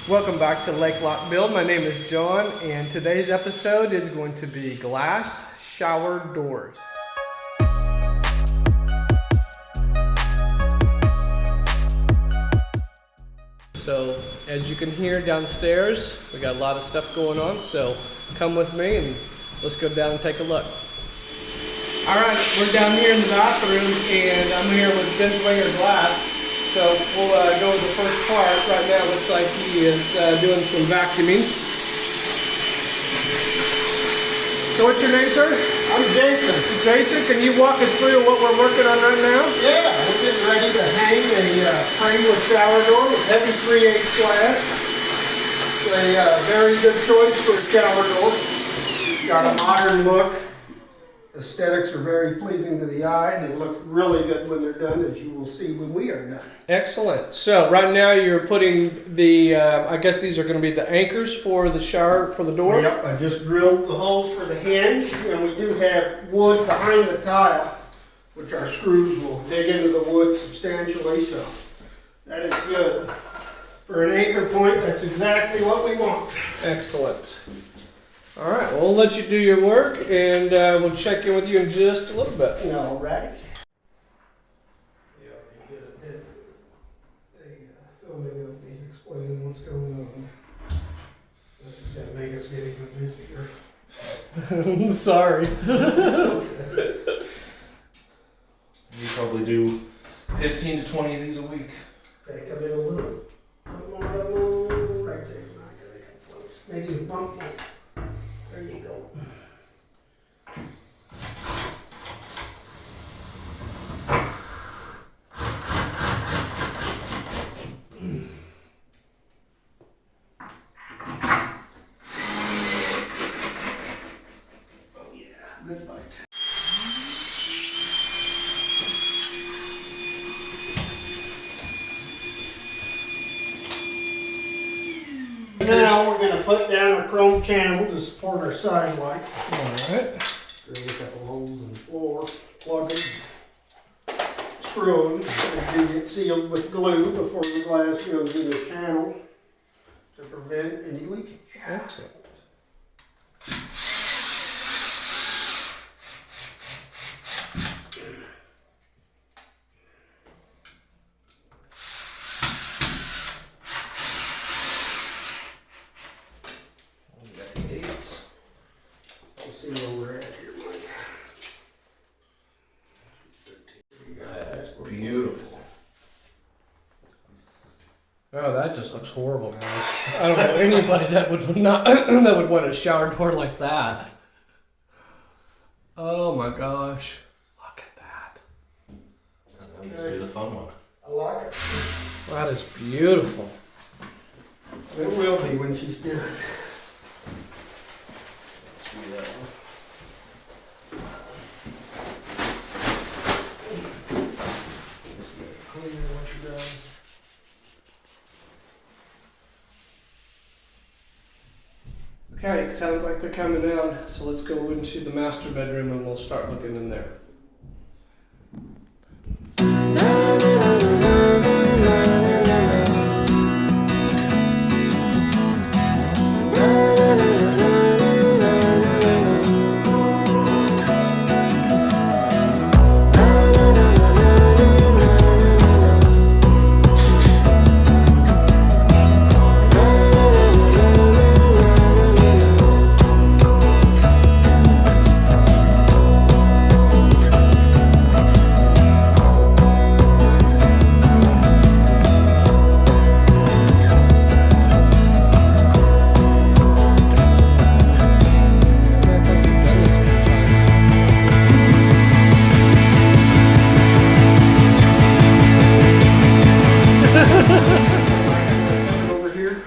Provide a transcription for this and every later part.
Welcome back to Lake Lock Build. My name is John, and today's episode is going to be glass shower doors. So, as you can hear downstairs, we got a lot of stuff going on, so come with me and let's go down and take a look. Alright, we're down here in the bathroom, and I'm here with Binswanger glass. So we'll go with the first part. Right now it looks like he is doing some vacuuming. So what's your name, sir? I'm Jason. Jason, can you walk us through what we're working on right now? Yeah, we're getting ready to hang a frameless shower door with heavy 3/8 flat. It's a very good choice for a shower door. Got a modern look. Aesthetics are very pleasing to the eye, and they look really good when they're done, as you will see when we are done. Excellent. So right now you're putting the, I guess these are going to be the anchors for the shower, for the door? Yep, I just drilled the holes for the hinge, and we do have wood behind the tile, which our screws will dig into the wood substantially, so that is good. For an anchor point, that's exactly what we want. Excellent. All right, well, we'll let you do your work, and we'll check in with you in just a little bit. All righty. Yeah, we did a filming of me explaining what's going on. This is going to make us get even busier. Sorry. You probably do 15 to 20 of these a week. Okay, come in a little. Right there. Not gonna come close. Maybe a bump one. There you go. Oh yeah, good bite. Now we're going to put down a chrome channel to support our side light. Alright. Drill a couple holes in the floor, plug them, screw them, and get sealed with glue before the glass goes in the channel to prevent any leakage. Excellent. We'll see where we're at here, Mike. That's beautiful. Oh, that just looks horrible, guys. I don't know anybody that would not that would want a shower door like that. Oh my gosh. Look at that. You can do the fun one. I like it. That is beautiful. It will be when she's done. Let's do that one. Just get it clean once you're done. Okay, sounds like they're coming down. So let's go into the master bedroom and we'll start looking in there. Over here.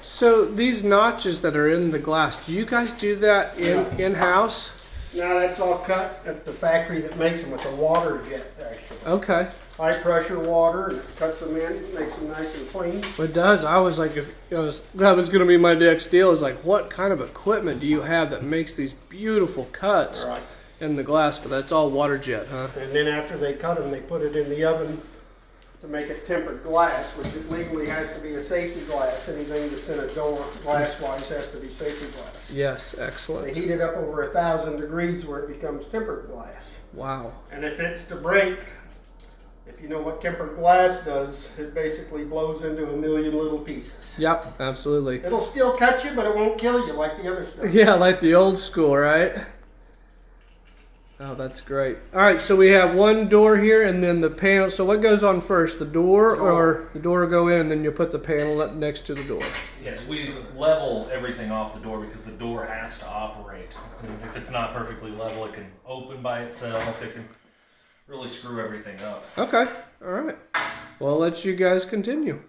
So these notches that are in the glass, do you guys do that in-house? Now that's all cut at the factory that makes them with a water jet, actually. Okay. High pressure water, and cuts them in, makes them nice and clean. It does. I was like, that was going to be my next deal. Is like, what kind of equipment do you have that makes these beautiful cuts in the glass? But that's all water jet, huh? And then after they cut them, they put it in the oven to make it tempered glass, which it legally has to be a safety glass. Anything that's in a door, glass-wise, has to be safety glass. Yes, They excellent. heat it up over 1,000 degrees where it becomes tempered glass. Wow. And if it's to break, if you know what tempered glass does, it basically blows into a million little pieces. Yep, absolutely. It'll still cut you, but it won't kill you like the other stuff. Yeah, like the old school, right? Oh, that's great. All right, so we have one door here and then the panel. So what goes on first, the door or the door will go in and then you'll put the panel up next to the door? Yes, we level everything off the door because the door has to operate. And if it's not perfectly level, it can open by itself. It can really screw everything up. Okay, all right. Well, I'll let you guys continue.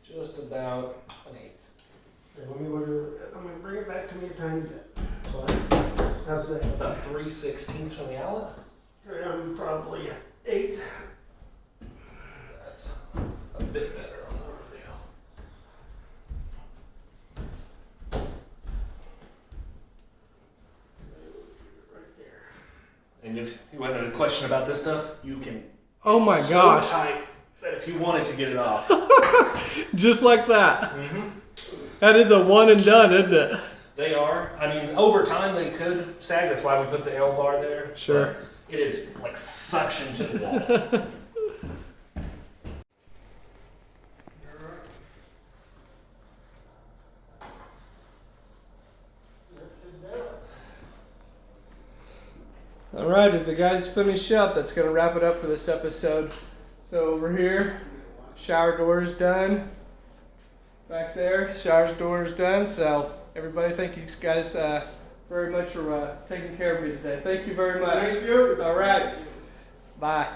Just about an eighth. Okay, let me look at it. I'm gonna bring it back to me a tiny bit. So How's that? about 3/16 from the outlet. Probably an eighth. That's a bit better on the reveal. Right there. And if you had a question about this stuff, you can. Oh my it's gosh. So tight that if you wanted to get it off. Just like that. Mm-hmm. That is a one and done, isn't it? They are. I mean, over time they could sag. That's why we put the L bar there. Sure. But it is like suction to the wall. All right, as the guys finish up, that's going to wrap it up for this episode. So over here, shower door is done. Back there, shower door is done. So everybody, thank you guys very much for taking care of me today. Thank you very much. Thank you. All right. Bye.